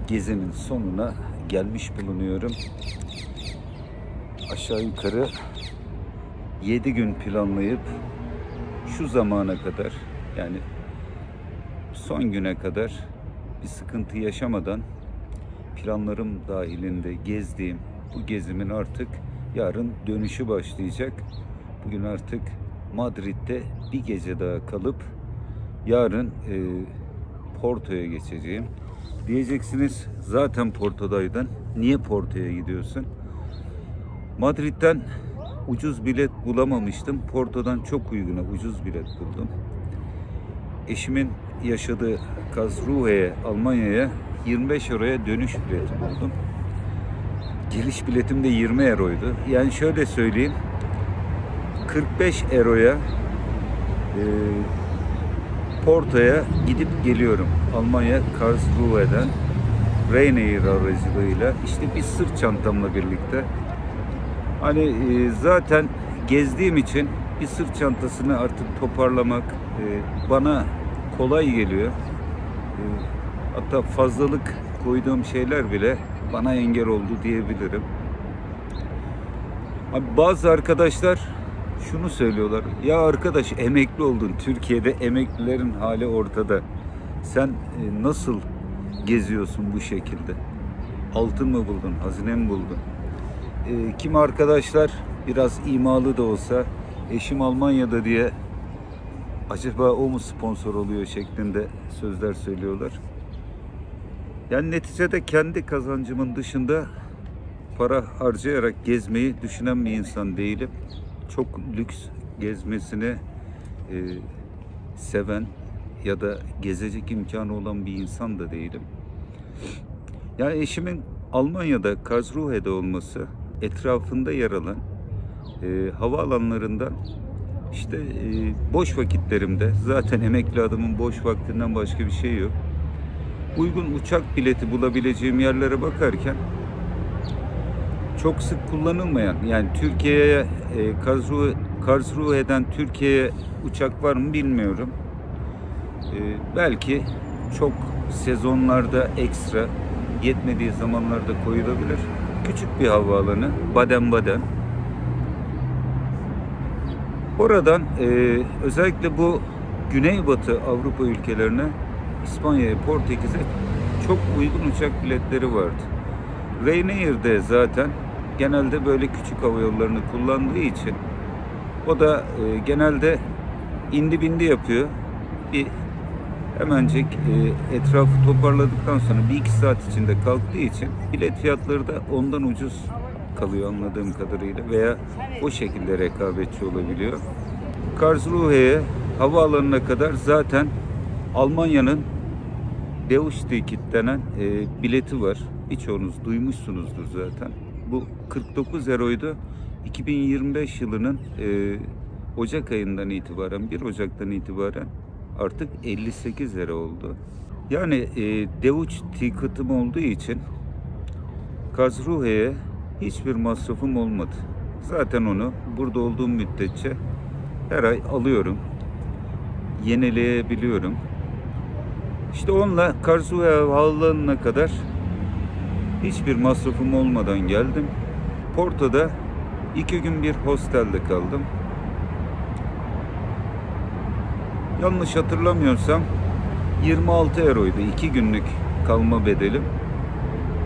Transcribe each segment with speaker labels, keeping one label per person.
Speaker 1: gezimin sonuna gelmiş bulunuyorum. Aşağı yukarı 7 gün planlayıp şu zamana kadar, yani son güne kadar bir sıkıntı yaşamadan planlarım dahilinde gezdiğim bu gezimin artık yarın dönüşü başlayacak. Bugün artık Madrid'de bir gece daha kalıp yarın Porto'ya geçeceğim. Diyeceksiniz, zaten Porto'daydın, niye Porto'ya gidiyorsun? Madrid'den ucuz bilet bulamamıştım. Porto'dan çok uyguna ucuz bilet buldum. Eşimin yaşadığı Karlsruhe'ye, Almanya'ya 25 euroya dönüş bileti buldum. Geliş biletim de 20 euroydu. Yani şöyle söyleyeyim, 45 euroya Porto'ya gidip geliyorum. Almanya Karlsruhe'den Ryanair aracılığıyla, işte bir sırt çantamla birlikte. Hani zaten gezdiğim için bir sırt çantasını artık toparlamak bana kolay geliyor. Hatta fazlalık koyduğum şeyler bile bana engel oldu diyebilirim. Abi, bazı arkadaşlar şunu söylüyorlar: ya arkadaş, emekli oldun, Türkiye'de emeklilerin hali ortada, sen nasıl geziyorsun bu şekilde? Altın mı buldun, hazine mi buldun? Kimi arkadaşlar biraz imalı da olsa, eşim Almanya'da diye acaba o mu sponsor oluyor şeklinde sözler söylüyorlar. Yani neticede kendi kazancımın dışında para harcayarak gezmeyi düşünen bir insan değilim. Çok lüks gezmesini seven ya da gezecek imkanı olan bir insan da değilim. Yani eşimin Almanya'da, Karlsruhe'de olması, etrafında yer alan havaalanlarından işte boş vakitlerimde, zaten emekli adamın boş vaktinden başka bir şey yok, uygun uçak bileti bulabileceğim yerlere bakarken çok sık kullanılmayan, yani Türkiye'ye Karlsruhe'den Türkiye'ye uçak var mı bilmiyorum. Belki çok sezonlarda ekstra, yetmediği zamanlarda koyulabilir. Küçük bir havaalanı, Baden-Baden. Oradan özellikle bu Güneybatı Avrupa ülkelerine, İspanya'ya, Portekiz'e çok uygun uçak biletleri vardı. Ryanair'de zaten genelde böyle küçük havayollarını kullandığı için o da genelde indi bindi yapıyor. Bir hemencik etrafı toparladıktan sonra 1-2 saat içinde kalktığı için bilet fiyatları da ondan ucuz kalıyor anladığım kadarıyla, veya o şekilde rekabetçi olabiliyor. Karlsruhe'ye, havaalanına kadar zaten Almanya'nın Deutschticket denen bileti var. Birçoğunuz duymuşsunuzdur zaten. Bu 49 euroydu. 2025 yılının Ocak ayından itibaren, 1 Ocak'tan itibaren artık 58 euro oldu. Yani Deutschticket'im olduğu için Karlsruhe'ye hiçbir masrafım olmadı. Zaten onu burada olduğum müddetçe her ay alıyorum, yenileyebiliyorum. İşte onunla Karlsruhe havaalanına kadar hiçbir masrafım olmadan geldim. Porto'da 2 gün bir hostelde kaldım. Yanlış hatırlamıyorsam 26 euroydu 2 günlük kalma bedelim.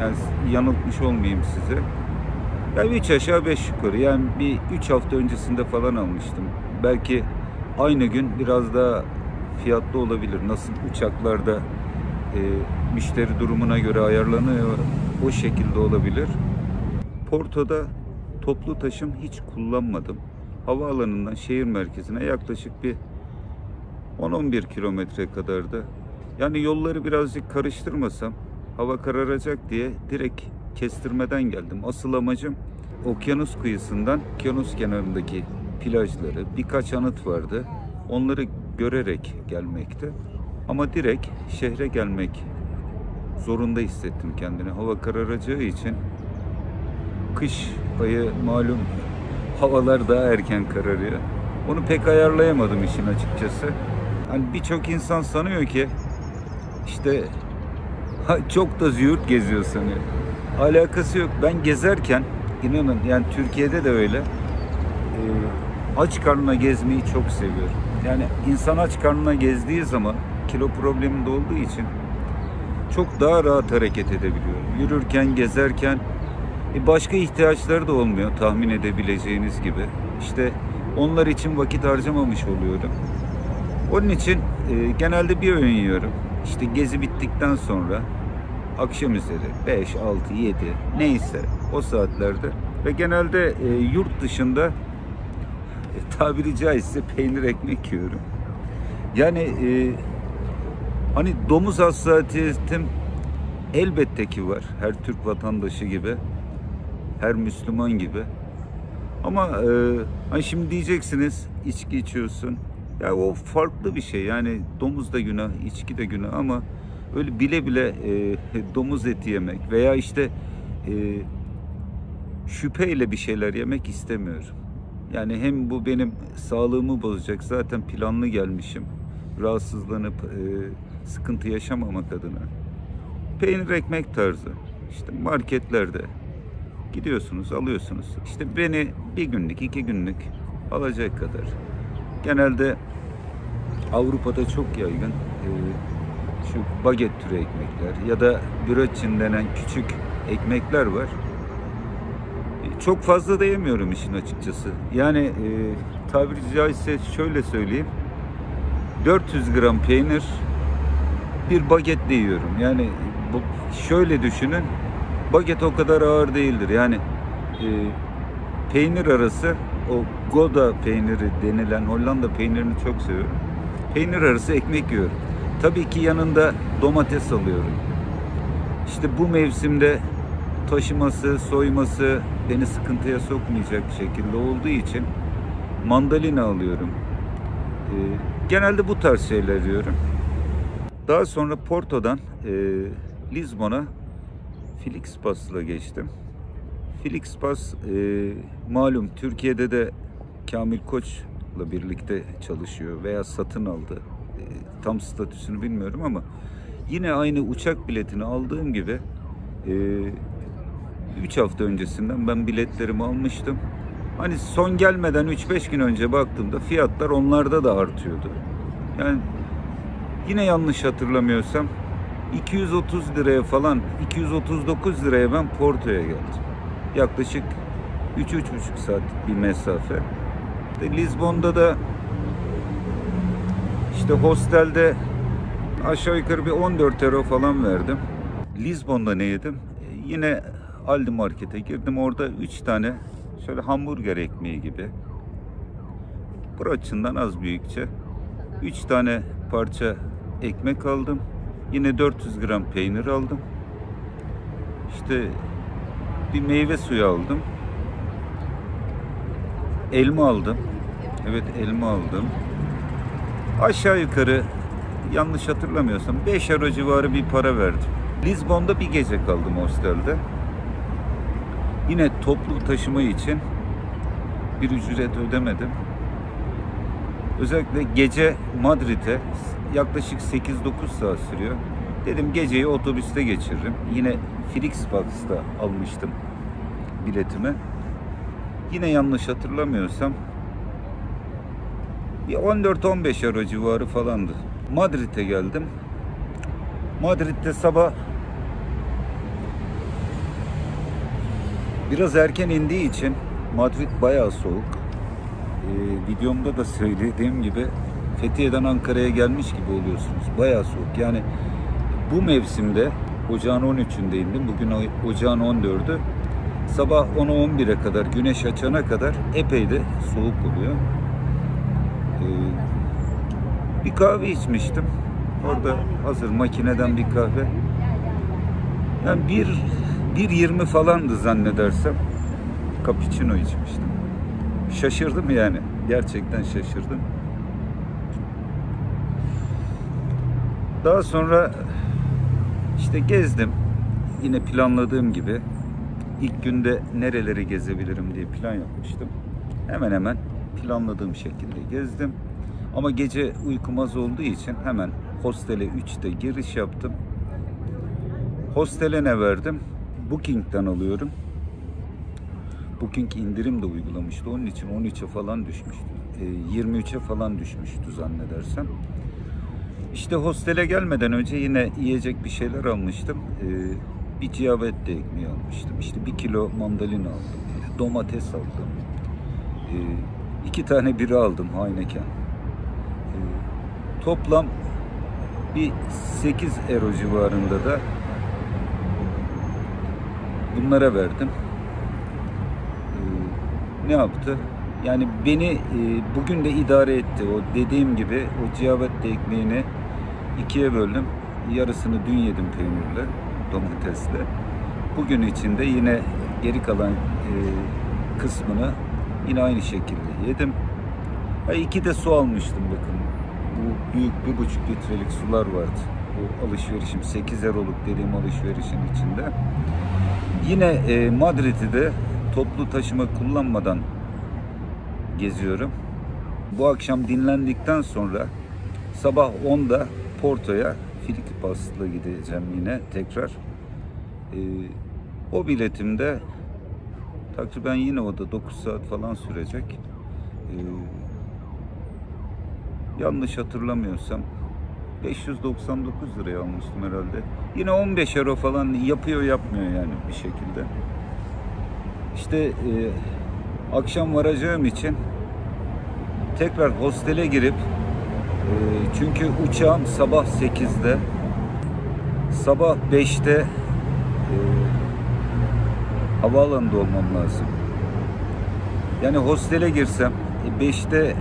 Speaker 1: Yani yanıltmış olmayayım size. Yani 3 aşağı 5 yukarı, yani bir 3 hafta öncesinde falan almıştım. Belki aynı gün biraz daha fiyatlı olabilir. Nasıl uçaklarda müşteri durumuna göre ayarlanıyor, o şekilde olabilir. Porto'da toplu taşım hiç kullanmadım. Havaalanından şehir merkezine yaklaşık bir 10-11 kilometre kadardı. Yani yolları birazcık karıştırmasam, hava kararacak diye direkt kestirmeden geldim. Asıl amacım okyanus kıyısından okyanus kenarındaki plajları, birkaç anıt vardı, onları görerek gelmekti. Ama direkt şehre gelmek zorunda hissettim kendini. Hava kararacağı için, kış ayı malum, havalar daha erken kararıyor. Onu pek ayarlayamadım işin açıkçası. Hani birçok insan sanıyor ki işte Çok da züğürt geziyor sanıyor. Alakası yok. Ben gezerken inanın yani Türkiye'de de öyle. Aç karnına gezmeyi çok seviyorum. Yani insan aç karnına gezdiği zaman kilo probleminde olduğu için çok daha rahat hareket edebiliyor. Yürürken, gezerken başka ihtiyaçları da olmuyor tahmin edebileceğiniz gibi. İşte onlar için vakit harcamamış oluyorum. Onun için genelde bir öğün yiyorum. İşte gezi bittikten sonra akşam üzeri 5, 6, 7 neyse o saatlerde ve genelde yurt dışında tabiri caizse peynir ekmek yiyorum. Yani hani domuz hassasiyetim elbette ki var. Her Türk vatandaşı gibi, her Müslüman gibi. Ama hani şimdi diyeceksiniz içki içiyorsun. Ya o farklı bir şey. Yani domuz da günah, içki de günah ama öyle bile bile domuz eti yemek veya işte şüpheyle bir şeyler yemek istemiyorum. Yani hem bu benim sağlığımı bozacak. Zaten planlı gelmişim. Rahatsızlanıp sıkıntı yaşamamak adına. Peynir ekmek tarzı. İşte marketlerde gidiyorsunuz, alıyorsunuz. İşte beni bir günlük, 2 günlük alacak kadar. Genelde Avrupa'da çok yaygın şu baget türü ekmekler ya da brötchen denen küçük ekmekler var. Çok fazla da yemiyorum işin açıkçası. Yani tabiri caizse şöyle söyleyeyim. 400 gram peynir bir bagetle yiyorum. Yani şöyle düşünün. Baget o kadar ağır değildir. Yani peynir arası o Gouda peyniri denilen Hollanda peynirini çok seviyorum. Peynir arası ekmek yiyorum. Tabii ki yanında domates alıyorum. İşte bu mevsimde taşıması, soyması beni sıkıntıya sokmayacak şekilde olduğu için mandalina alıyorum. Genelde bu tarz şeyler yiyorum. Daha sonra Porto'dan Lizbon'a Flixbus'la geçtim. Flixbus malum Türkiye'de de Kamil Koç'la birlikte çalışıyor veya satın aldı. Tam statüsünü bilmiyorum ama yine aynı uçak biletini aldığım gibi 3 hafta öncesinden ben biletlerimi almıştım. Hani son gelmeden 3-5 gün önce baktığımda fiyatlar onlarda da artıyordu. Yani yine yanlış hatırlamıyorsam 230 liraya falan 239 liraya ben Porto'ya geldim. Yaklaşık 3-3,5 saat bir mesafe. Lizbon'da da işte hostelde aşağı yukarı bir 14 euro falan verdim. Lizbon'da ne yedim? Yine Aldi Market'e girdim. Orada 3 tane şöyle hamburger ekmeği gibi. Brötchen'dan az büyükçe. 3 tane parça ekmek aldım. Yine 400 gram peynir aldım. İşte bir meyve suyu aldım. Elma aldım. Evet, elma aldım. Aşağı yukarı yanlış hatırlamıyorsam 5 euro civarı bir para verdim. Lizbon'da bir gece kaldım hostelde. Yine toplu taşıma için bir ücret ödemedim. Özellikle gece Madrid'e yaklaşık 8-9 saat sürüyor. Dedim geceyi otobüste geçiririm. Yine Flixbus'ta almıştım biletimi. Yine yanlış hatırlamıyorsam bir 14-15 euro civarı falandı. Madrid'e geldim. Madrid'de sabah biraz erken indiği için Madrid bayağı soğuk. Videomda da söylediğim gibi Fethiye'den Ankara'ya gelmiş gibi oluyorsunuz. Bayağı soğuk. Yani bu mevsimde ocağın 13'ünde indim. Bugün ocağın 14'ü. Sabah 10'a 11'e kadar güneş açana kadar epey de soğuk oluyor. Bir kahve içmiştim. Orada hazır makineden bir kahve. Yani 1.20 falandı zannedersem. Cappuccino içmiştim. Şaşırdım yani. Gerçekten şaşırdım. Daha sonra işte gezdim. Yine planladığım gibi ilk günde nereleri gezebilirim diye plan yapmıştım. Hemen hemen planladığım şekilde gezdim. Ama gece uykum az olduğu için hemen hostele 3'te giriş yaptım. Hostele ne verdim? Booking'den alıyorum. Booking indirim de uygulamıştı. Onun için 13'e falan düşmüştü. 23'e falan düşmüştü zannedersem. İşte hostele gelmeden önce yine yiyecek bir şeyler almıştım. Bir ciabatta ekmeği almıştım. İşte 1 kilo mandalina aldım. Domates aldım. 2 tane bira aldım Heineken. Toplam bir 8 euro civarında da bunlara verdim. Ne yaptı? Yani beni bugün de idare etti. O dediğim gibi o ciabatta ekmeğini 2'ye böldüm. Yarısını dün yedim peynirle, domatesle. Bugün içinde yine geri kalan kısmını yine aynı şekilde yedim. 2 de su almıştım bakın. Bu büyük 1,5 litrelik sular vardı. Bu alışverişim 8 euroluk dediğim alışverişin içinde. Yine Madrid'i de toplu taşıma kullanmadan geziyorum. Bu akşam dinlendikten sonra sabah 10'da Porto'ya Filipas'la gideceğim yine tekrar. O biletimde takriben yine o da 9 saat falan sürecek. Yanlış hatırlamıyorsam 599 liraya almıştım herhalde. Yine 15 euro falan yapıyor yapmıyor yani bir şekilde. İşte akşam varacağım için tekrar hostele girip çünkü uçağım sabah 8'de, sabah 5'te havaalanında olmam lazım. Yani hostele girsem 5'te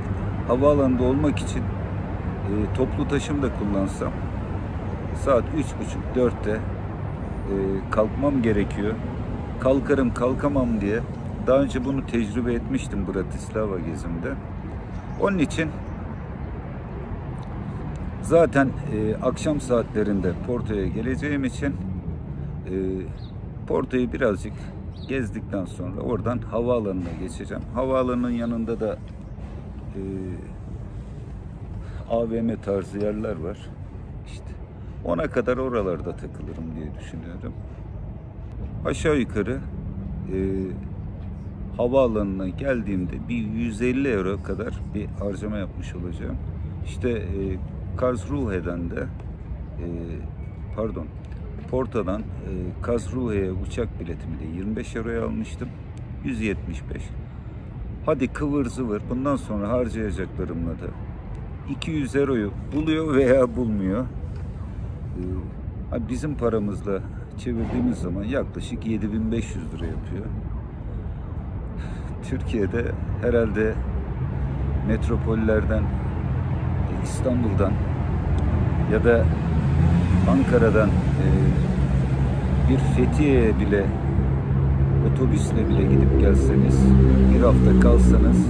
Speaker 1: havaalanında olmak için toplu taşım da kullansam saat 3.30-4'te kalkmam gerekiyor. Kalkarım kalkamam diye daha önce bunu tecrübe etmiştim Bratislava gezimde. Onun için zaten akşam saatlerinde Porto'ya geleceğim için Porto'yu birazcık gezdikten sonra oradan havaalanına geçeceğim. Havaalanının yanında da AVM tarzı yerler var. İşte ona kadar oralarda takılırım diye düşünüyorum. Aşağı yukarı havaalanına geldiğimde bir 150 euro kadar bir harcama yapmış olacağım. İşte Karlsruhe'den de Porto'dan Karlsruhe'ye uçak biletimi de 25 euroya almıştım. 175. Hadi kıvır zıvır bundan sonra harcayacaklarımla da 200 euroyu buluyor veya bulmuyor. Bizim paramızla çevirdiğimiz zaman yaklaşık 7500 lira yapıyor. Türkiye'de herhalde metropollerden, İstanbul'dan ya da Ankara'dan bir Fethiye'ye bile otobüsle bile gidip gelseniz, bir hafta kalsanız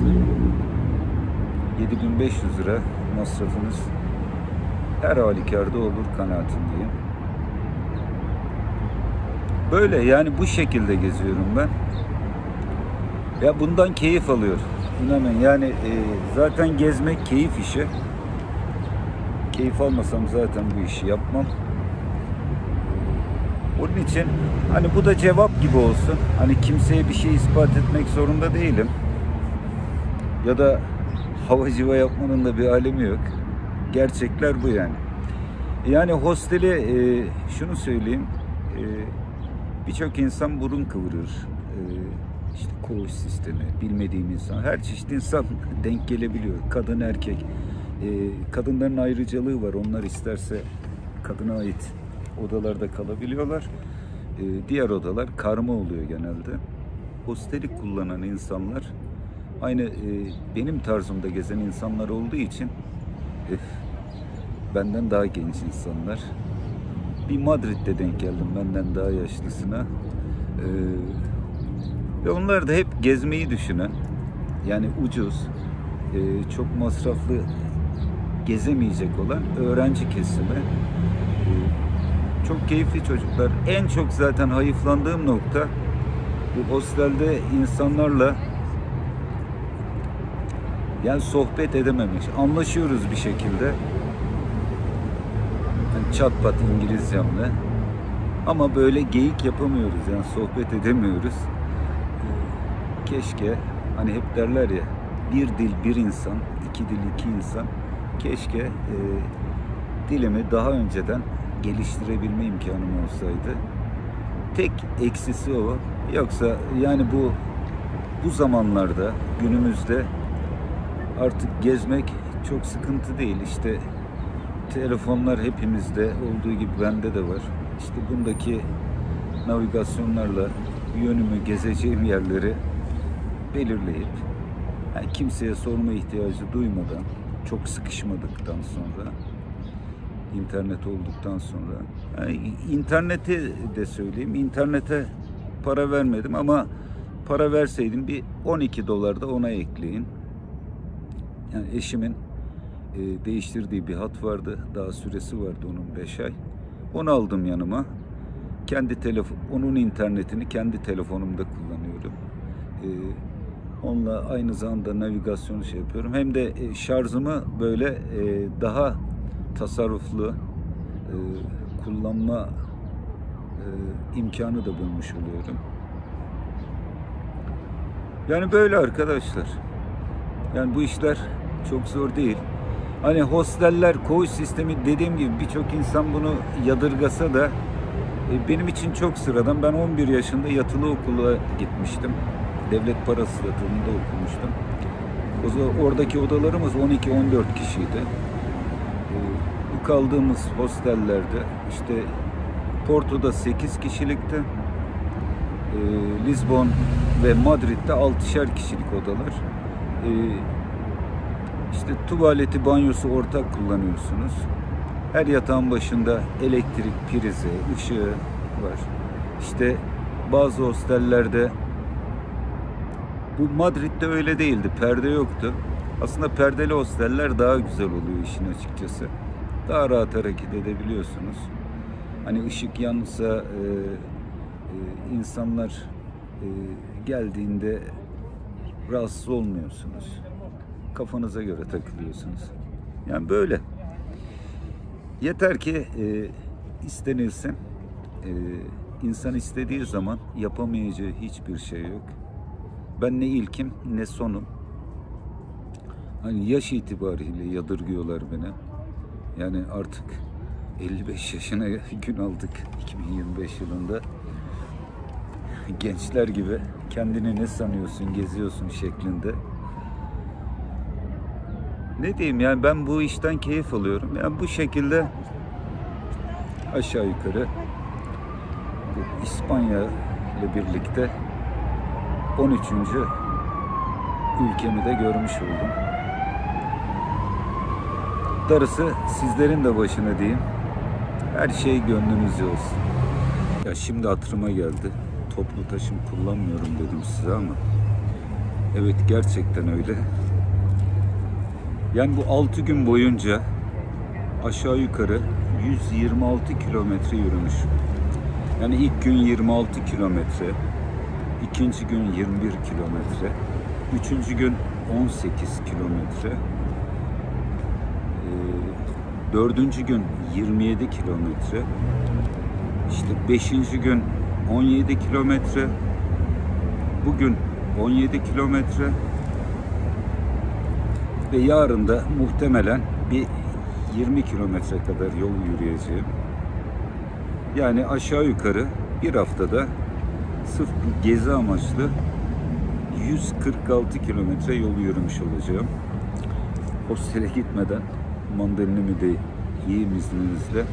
Speaker 1: 7500 lira masrafınız her halükarda olur kanaatindeyim. Böyle yani bu şekilde geziyorum ben. Ya bundan keyif alıyor. İnanın yani zaten gezmek keyif işi. Keyif almasam zaten bu işi yapmam. Onun için hani bu da cevap gibi olsun. Hani kimseye bir şey ispat etmek zorunda değilim. Ya da hava civa yapmanın da bir alemi yok. Gerçekler bu yani. Yani hosteli şunu söyleyeyim. Birçok insan burun kıvırır. İşte koğuş sistemi, bilmediğim insan, her çeşit insan denk gelebiliyor. Kadın, erkek. Kadınların ayrıcalığı var. Onlar isterse kadına ait odalarda kalabiliyorlar. Diğer odalar karma oluyor genelde. Hosteli kullanan insanlar aynı benim tarzımda gezen insanlar olduğu için benden daha genç insanlar. Bir Madrid'de denk geldim benden daha yaşlısına. Ve onlar da hep gezmeyi düşünen, yani ucuz, çok masraflı gezemeyecek olan öğrenci kesimi. Çok keyifli çocuklar. En çok zaten hayıflandığım nokta bu hostelde insanlarla yani sohbet edememiş. Anlaşıyoruz bir şekilde. Yani çat pat İngilizcemle. Ama böyle geyik yapamıyoruz, yani sohbet edemiyoruz. Keşke, hani hep derler ya, bir dil bir insan, iki dil iki insan. Keşke dilimi daha önceden geliştirebilme imkanım olsaydı. Tek eksisi o. Yoksa yani bu zamanlarda, günümüzde artık gezmek çok sıkıntı değil. İşte telefonlar hepimizde olduğu gibi bende de var. İşte bundaki navigasyonlarla yönümü, gezeceğim yerleri belirleyip, yani kimseye sorma ihtiyacı duymadan, çok sıkışmadıktan sonra, internet olduktan sonra, yani interneti de söyleyeyim, internete para vermedim ama para verseydim bir 12 dolar da ona ekleyin. Yani eşimin değiştirdiği bir hat vardı. Daha süresi vardı onun, 5 ay. Onu aldım yanıma. Onun internetini kendi telefonumda kullanıyorum. Onunla aynı zamanda navigasyonu şey yapıyorum. Hem de şarjımı böyle daha tasarruflu kullanma imkanı da bulmuş oluyorum. Yani böyle arkadaşlar. Yani bu işler çok zor değil. Hani hosteller, koğuş sistemi, dediğim gibi birçok insan bunu yadırgasa da benim için çok sıradan. Ben 11 yaşında yatılı okula gitmiştim. Devlet parası yatırımında okumuştum. Oradaki odalarımız 12-14 kişiydi. Bu kaldığımız hostellerde işte Porto'da 8 kişilikti. Lisbon ve Madrid'de 6'şer kişilik odalar. İşte tuvaleti, banyosu ortak kullanıyorsunuz. Her yatağın başında elektrik prizi, ışığı var. İşte bazı hostellerde, bu Madrid'de öyle değildi, perde yoktu. Aslında perdeli hosteller daha güzel oluyor işin açıkçası. Daha rahat hareket edebiliyorsunuz. Hani ışık yansa insanlar geldiğinde rahatsız olmuyorsunuz. Kafanıza göre takılıyorsunuz. Yani böyle. Yeter ki istenilsin. İnsan istediği zaman yapamayacağı hiçbir şey yok. Ben ne ilkim ne sonum. Hani yaş itibariyle yadırgıyorlar beni. Yani artık 55 yaşına gün aldık 2025 yılında. Gençler gibi kendini ne sanıyorsun, geziyorsun şeklinde. Ne diyeyim, yani ben bu işten keyif alıyorum. Yani bu şekilde aşağı yukarı bu İspanya ile birlikte 13. ülkemi de görmüş oldum. Darısı sizlerin de başına diyeyim. Her şey gönlünüzce olsun. Ya şimdi hatırıma geldi. Toplu taşım kullanmıyorum dedim size ama evet, gerçekten öyle. Yani bu 6 gün boyunca aşağı yukarı 126 kilometre yürümüş. Yani ilk gün 26 kilometre, ikinci gün 21 kilometre, üçüncü gün 18 kilometre, dördüncü gün 27 kilometre, işte beşinci gün 17 kilometre, bugün 17 kilometre ve yarın da muhtemelen bir 20 kilometre kadar yol yürüyeceğim. Yani aşağı yukarı bir haftada sırf bu gezi amaçlı 146 kilometre yol yürümüş olacağım. Hostele gitmeden mandalinimi de yiyeyim izninizle.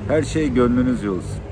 Speaker 1: Her şey gönlünüzce olsun.